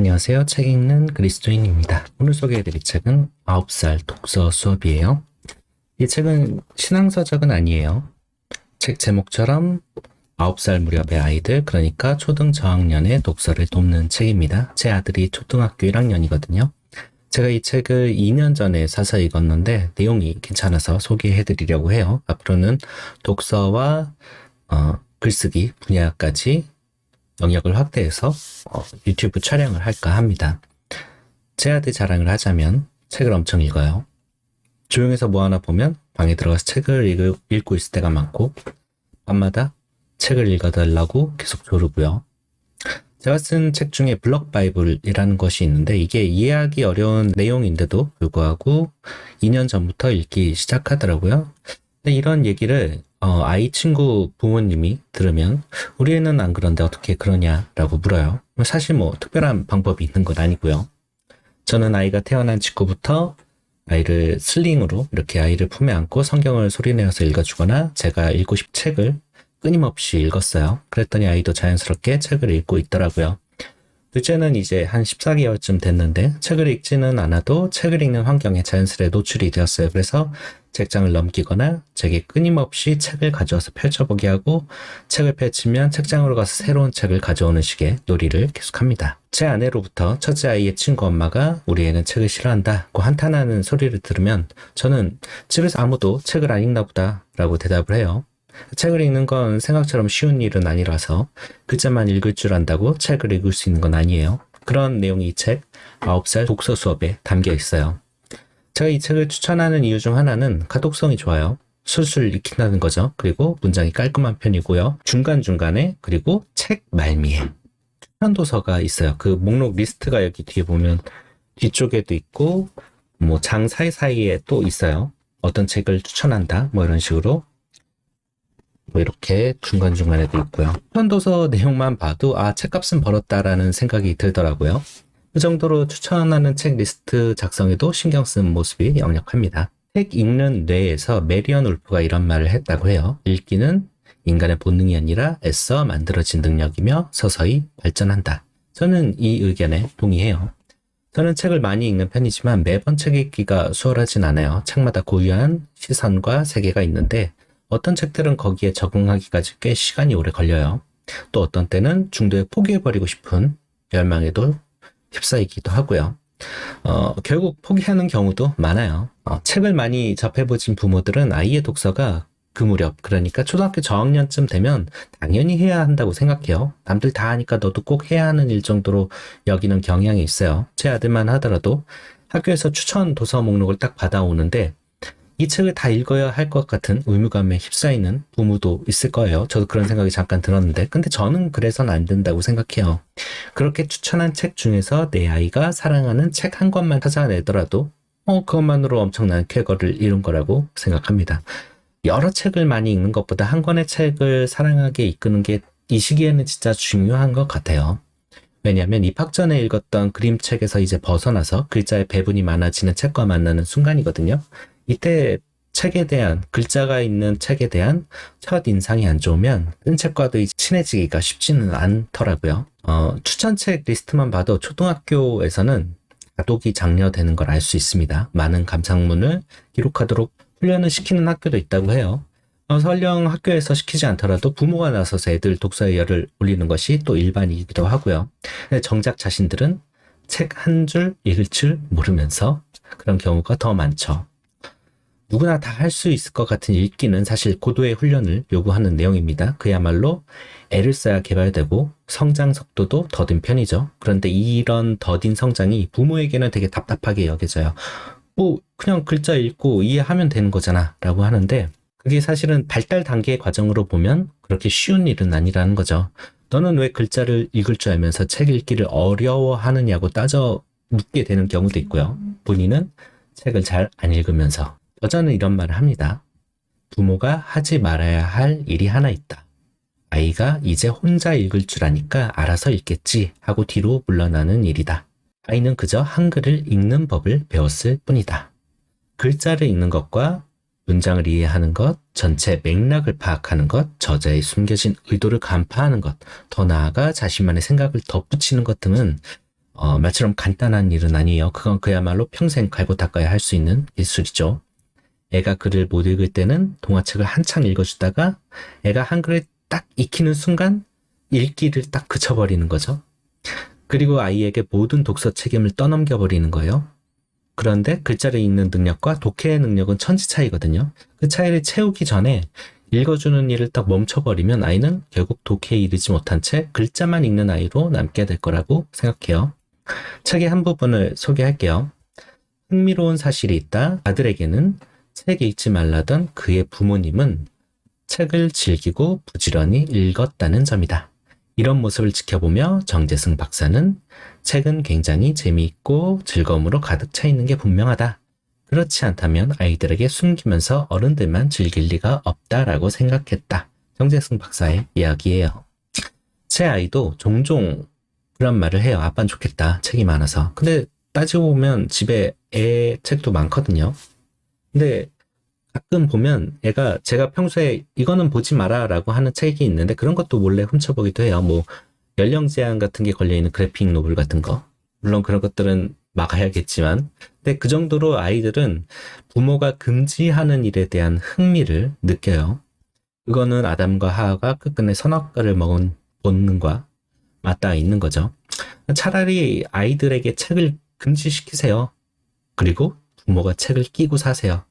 안녕하세요. 책 읽는 그리스도인입니다. 오늘 소개해드릴 책은 9살 독서 수업이에요. 이 책은 신앙서적은 아니에요. 책 제목처럼 9살 무렵의 아이들, 그러니까 초등 저학년의 독서를 돕는 책입니다. 제 아들이 초등학교 1학년이거든요. 제가 이 책을 2년 전에 사서 읽었는데 내용이 괜찮아서 소개해드리려고 해요. 앞으로는 독서와 글쓰기 분야까지 영역을 확대해서 유튜브 촬영을 할까 합니다. 제 아들 자랑을 하자면 책을 엄청 읽어요. 조용해서 뭐 하나 보면 방에 들어가서 책을 읽고 있을 때가 많고 밤마다 책을 읽어달라고 계속 조르고요. 제가 쓴 책 중에 블럭 바이블이라는 것이 있는데 이게 이해하기 어려운 내용인데도 불구하고 2년 전부터 읽기 시작하더라고요. 근데 이런 얘기를 아이 친구 부모님이 들으면 우리 애는 안 그런데 어떻게 그러냐라고 물어요. 사실 뭐 특별한 방법이 있는 건 아니고요. 저는 아이가 태어난 직후부터 아이를 슬링으로 이렇게 아이를 품에 안고 성경을 소리내어서 읽어주거나 제가 읽고 싶은 책을 끊임없이 읽었어요. 그랬더니 아이도 자연스럽게 책을 읽고 있더라고요. 둘째는 이제 한 14개월쯤 됐는데 책을 읽지는 않아도 책을 읽는 환경에 자연스레 노출이 되었어요. 그래서 책장을 넘기거나 제게 끊임없이 책을 가져와서 펼쳐보게 하고 책을 펼치면 책장으로 가서 새로운 책을 가져오는 식의 놀이를 계속합니다. 제 아내로부터 첫째 아이의 친구 엄마가 우리 애는 책을 싫어한다고 한탄하는 소리를 들으면 저는 집에서 아무도 책을 안 읽나 보다 라고 대답을 해요. 책을 읽는 건 생각처럼 쉬운 일은 아니라서 글자만 읽을 줄 안다고 책을 읽을 수 있는 건 아니에요. 그런 내용이 이 책 9살 독서 수업에 담겨 있어요. 제가 이 책을 추천하는 이유 중 하나는 가독성이 좋아요. 술술 읽힌다는 거죠. 그리고 문장이 깔끔한 편이고요. 중간중간에 그리고 책 말미에 추천 도서가 있어요. 그 목록 리스트가 여기 뒤에 보면 뒤쪽에도 있고 뭐 장 사이사이에 또 있어요. 어떤 책을 추천한다 뭐 이런 식으로 뭐 이렇게 중간중간에도 있고요. 추천도서 내용만 봐도 책값은 벌었다라는 생각이 들더라고요. 그 정도로 추천하는 책 리스트 작성에도 신경 쓴 모습이 역력합니다. 책 읽는 뇌에서 메리언 울프가 이런 말을 했다고 해요. 읽기는 인간의 본능이 아니라 애써 만들어진 능력이며 서서히 발전한다. 저는 이 의견에 동의해요. 저는 책을 많이 읽는 편이지만 매번 책 읽기가 수월하진 않아요. 책마다 고유한 시선과 세계가 있는데 어떤 책들은 거기에 적응하기까지 꽤 시간이 오래 걸려요. 또 어떤 때는 중도에 포기해버리고 싶은 열망에도 휩싸이기도 하고요. 결국 포기하는 경우도 많아요. 책을 많이 접해보신 부모들은 아이의 독서가 그 무렵, 그러니까 초등학교 저학년쯤 되면 당연히 해야 한다고 생각해요. 남들 다 하니까 너도 꼭 해야 하는 일 정도로 여기는 경향이 있어요. 제 아들만 하더라도 학교에서 추천 도서 목록을 딱 받아오는데 이 책을 다 읽어야 할 것 같은 의무감에 휩싸이는 부모도 있을 거예요. 저도 그런 생각이 잠깐 들었는데 근데 저는 그래서는 안 된다고 생각해요. 그렇게 추천한 책 중에서 내 아이가 사랑하는 책 한 권만 찾아내더라도 그것만으로 엄청난 쾌거를 이룬 거라고 생각합니다. 여러 책을 많이 읽는 것보다 한 권의 책을 사랑하게 이끄는 게 이 시기에는 진짜 중요한 것 같아요. 왜냐하면 입학 전에 읽었던 그림책에서 이제 벗어나서 글자의 배분이 많아지는 책과 만나는 순간이거든요. 이때 책에 대한, 글자가 있는 책에 대한 첫 인상이 안 좋으면 뜬 책과도 이제 친해지기가 쉽지는 않더라고요. 추천책 리스트만 봐도 초등학교에서는 가독이 장려되는 걸 알 수 있습니다. 많은 감상문을 기록하도록 훈련을 시키는 학교도 있다고 해요. 설령 학교에서 시키지 않더라도 부모가 나서서 애들 독서에 열을 올리는 것이 또 일반이기도 하고요. 근데 정작 자신들은 책 한 줄 읽을 줄 모르면서 그런 경우가 더 많죠. 누구나 다 할 수 있을 것 같은 읽기는 사실 고도의 훈련을 요구하는 내용입니다. 그야말로 애를 써야 개발되고 성장 속도도 더딘 편이죠. 그런데 이런 더딘 성장이 부모에게는 되게 답답하게 여겨져요. 그냥 글자 읽고 이해하면 되는 거잖아 라고 하는데 그게 사실은 발달 단계의 과정으로 보면 그렇게 쉬운 일은 아니라는 거죠. 너는 왜 글자를 읽을 줄 알면서 책 읽기를 어려워하느냐고 따져 묻게 되는 경우도 있고요. 본인은 책을 잘 안 읽으면서 여자는 이런 말을 합니다. 부모가 하지 말아야 할 일이 하나 있다. 아이가 이제 혼자 읽을 줄 아니까 알아서 읽겠지 하고 뒤로 물러나는 일이다. 아이는 그저 한글을 읽는 법을 배웠을 뿐이다. 글자를 읽는 것과 문장을 이해하는 것, 전체 맥락을 파악하는 것, 저자의 숨겨진 의도를 간파하는 것, 더 나아가 자신만의 생각을 덧붙이는 것 등은 말처럼 간단한 일은 아니에요. 그건 그야말로 평생 갈고 닦아야 할 수 있는 기술이죠. 애가 글을 못 읽을 때는 동화책을 한창 읽어주다가 애가 한글을 딱 익히는 순간 읽기를 딱 그쳐버리는 거죠. 그리고 아이에게 모든 독서 책임을 떠넘겨버리는 거예요. 그런데 글자를 읽는 능력과 독해의 능력은 천지 차이거든요. 그 차이를 채우기 전에 읽어주는 일을 딱 멈춰버리면 아이는 결국 독해에 이르지 못한 채 글자만 읽는 아이로 남게 될 거라고 생각해요. 책의 한 부분을 소개할게요. 흥미로운 사실이 있다. 아들에게는 책 읽지 말라던 그의 부모님은 책을 즐기고 부지런히 읽었다는 점이다. 이런 모습을 지켜보며 정재승 박사는 책은 굉장히 재미있고 즐거움으로 가득 차 있는 게 분명하다. 그렇지 않다면 아이들에게 숨기면서 어른들만 즐길 리가 없다라고 생각했다. 정재승 박사의 이야기예요. 제 아이도 종종 그런 말을 해요. 아빠는 좋겠다. 책이 많아서. 근데 따지고 보면 집에 애 책도 많거든요. 근데 가끔 보면 애가 제가 평소에 이거는 보지 마라 라고 하는 책이 있는데 그런 것도 몰래 훔쳐보기도 해요. 뭐 연령 제한 같은 게 걸려있는 그래픽 노블 같은 거. 물론 그런 것들은 막아야겠지만 근데 그 정도로 아이들은 부모가 금지하는 일에 대한 흥미를 느껴요. 그거는 아담과 하와가 끝끝내 선악과를 먹은 본능과 맞닿아 있는 거죠. 차라리 아이들에게 책을 금지시키세요. 그리고 부모가 책을 끼고 사세요.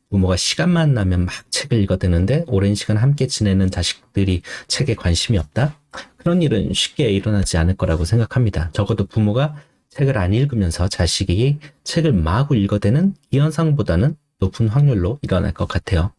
부모가 시간만 나면 막 책을 읽어대는데 오랜 시간 함께 지내는 자식들이 책에 관심이 없다? 그런 일은 쉽게 일어나지 않을 거라고 생각합니다. 적어도 부모가 책을 안 읽으면서 자식이 책을 마구 읽어대는 이 현상보다는 높은 확률로 일어날 것 같아요.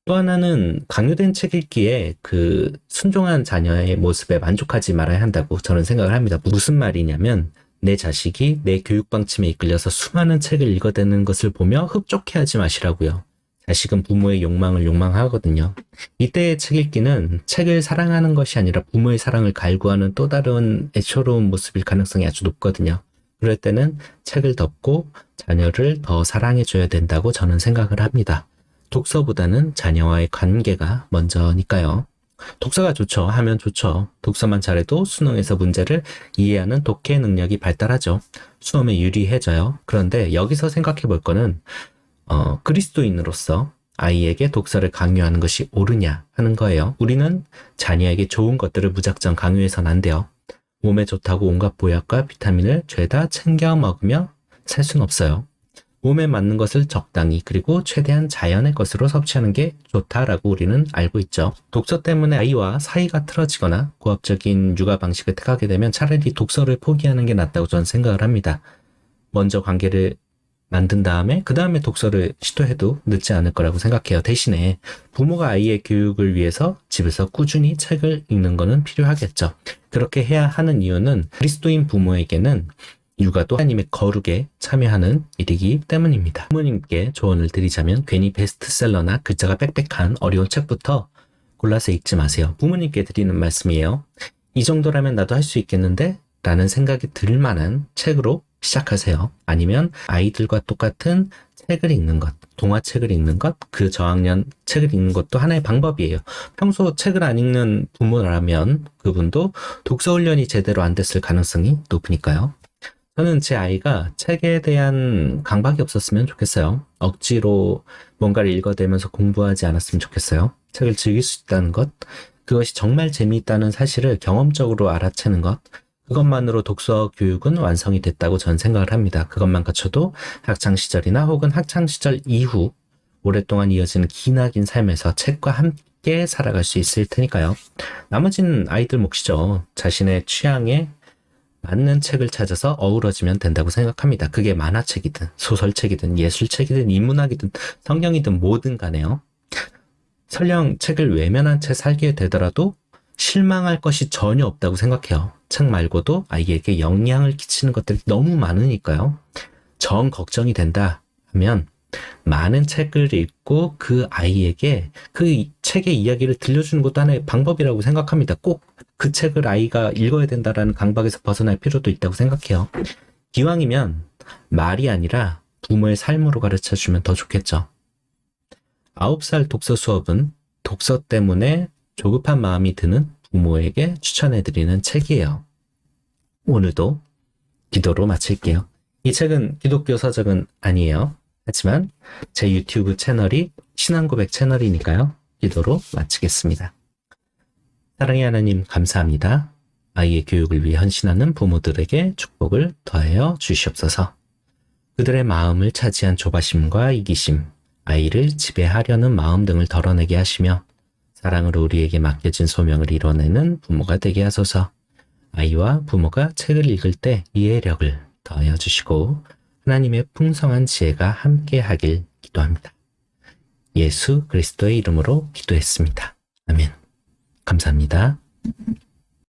또 하나는 강요된 책 읽기에 그 순종한 자녀의 모습에 만족하지 말아야 한다고 저는 생각을 합니다. 무슨 말이냐면 내 자식이 내 교육 방침에 이끌려서 수많은 책을 읽어대는 것을 보며 흡족해하지 마시라고요. 자식은 부모의 욕망을 욕망하거든요. 이때의 책 읽기는 책을 사랑하는 것이 아니라 부모의 사랑을 갈구하는 또 다른 애처로운 모습일 가능성이 아주 높거든요. 그럴 때는 책을 덮고 자녀를 더 사랑해줘야 된다고 저는 생각을 합니다. 독서보다는 자녀와의 관계가 먼저니까요. 독서가 좋죠. 하면 좋죠. 독서만 잘해도 수능에서 문제를 이해하는 독해 능력이 발달하죠. 수험에 유리해져요. 그런데 여기서 생각해 볼 거는 그리스도인으로서 아이에게 독서를 강요하는 것이 옳으냐 하는 거예요. 우리는 자녀에게 좋은 것들을 무작정 강요해서는 안 돼요. 몸에 좋다고 온갖 보약과 비타민을 죄다 챙겨 먹으며 살 수는 없어요. 몸에 맞는 것을 적당히 그리고 최대한 자연의 것으로 섭취하는 게 좋다라고 우리는 알고 있죠. 독서 때문에 아이와 사이가 틀어지거나 고압적인 육아 방식을 택하게 되면 차라리 독서를 포기하는 게 낫다고 저는 생각을 합니다. 먼저 관계를 만든 다음에 그 다음에 독서를 시도해도 늦지 않을 거라고 생각해요. 대신에 부모가 아이의 교육을 위해서 집에서 꾸준히 책을 읽는 거는 필요하겠죠. 그렇게 해야 하는 이유는 그리스도인 부모에게는 육아도 하나님의 거룩에 참여하는 일이기 때문입니다. 부모님께 조언을 드리자면 괜히 베스트셀러나 글자가 빽빽한 어려운 책부터 골라서 읽지 마세요. 부모님께 드리는 말씀이에요. 이 정도라면 나도 할 수 있겠는데? 라는 생각이 들 만한 책으로 시작하세요. 아니면 아이들과 똑같은 책을 읽는 것, 동화책을 읽는 것, 그 저학년 책을 읽는 것도 하나의 방법이에요. 평소 책을 안 읽는 부모라면 그분도 독서 훈련이 제대로 안 됐을 가능성이 높으니까요. 저는 제 아이가 책에 대한 강박이 없었으면 좋겠어요. 억지로 뭔가를 읽어대면서 공부하지 않았으면 좋겠어요. 책을 즐길 수 있다는 것, 그것이 정말 재미있다는 사실을 경험적으로 알아채는 것, 그것만으로 독서 교육은 완성이 됐다고 저는 생각을 합니다. 그것만 갖춰도 학창시절이나 혹은 학창시절 이후 오랫동안 이어지는 기나긴 삶에서 책과 함께 살아갈 수 있을 테니까요. 나머지는 아이들 몫이죠. 자신의 취향에 맞는 책을 찾아서 어우러지면 된다고 생각합니다. 그게 만화책이든 소설책이든 예술책이든 인문학이든 성경이든 뭐든 간에요. 설령 책을 외면한 채 살게 되더라도 실망할 것이 전혀 없다고 생각해요. 책 말고도 아이에게 영향을 끼치는 것들이 너무 많으니까요. 정 걱정이 된다 하면 많은 책을 읽고 그 아이에게 그 책의 이야기를 들려주는 것도 하나의 방법이라고 생각합니다. 꼭 그 책을 아이가 읽어야 된다라는 강박에서 벗어날 필요도 있다고 생각해요. 기왕이면 말이 아니라 부모의 삶으로 가르쳐주면 더 좋겠죠. 9살 독서 수업은 독서 때문에 조급한 마음이 드는 부모에게 추천해드리는 책이에요. 오늘도 기도로 마칠게요. 이 책은 기독교 서적은 아니에요. 하지만 제 유튜브 채널이 신앙고백 채널이니까요. 기도로 마치겠습니다. 사랑의 하나님 감사합니다. 아이의 교육을 위해 헌신하는 부모들에게 축복을 더하여 주시옵소서. 그들의 마음을 차지한 조바심과 이기심, 아이를 지배하려는 마음 등을 덜어내게 하시며 사랑으로 우리에게 맡겨진 소명을 이뤄내는 부모가 되게 하소서. 아이와 부모가 책을 읽을 때 이해력을 더하여 주시고 하나님의 풍성한 지혜가 함께 하길 기도합니다. 예수 그리스도의 이름으로 기도했습니다. 아멘. 감사합니다.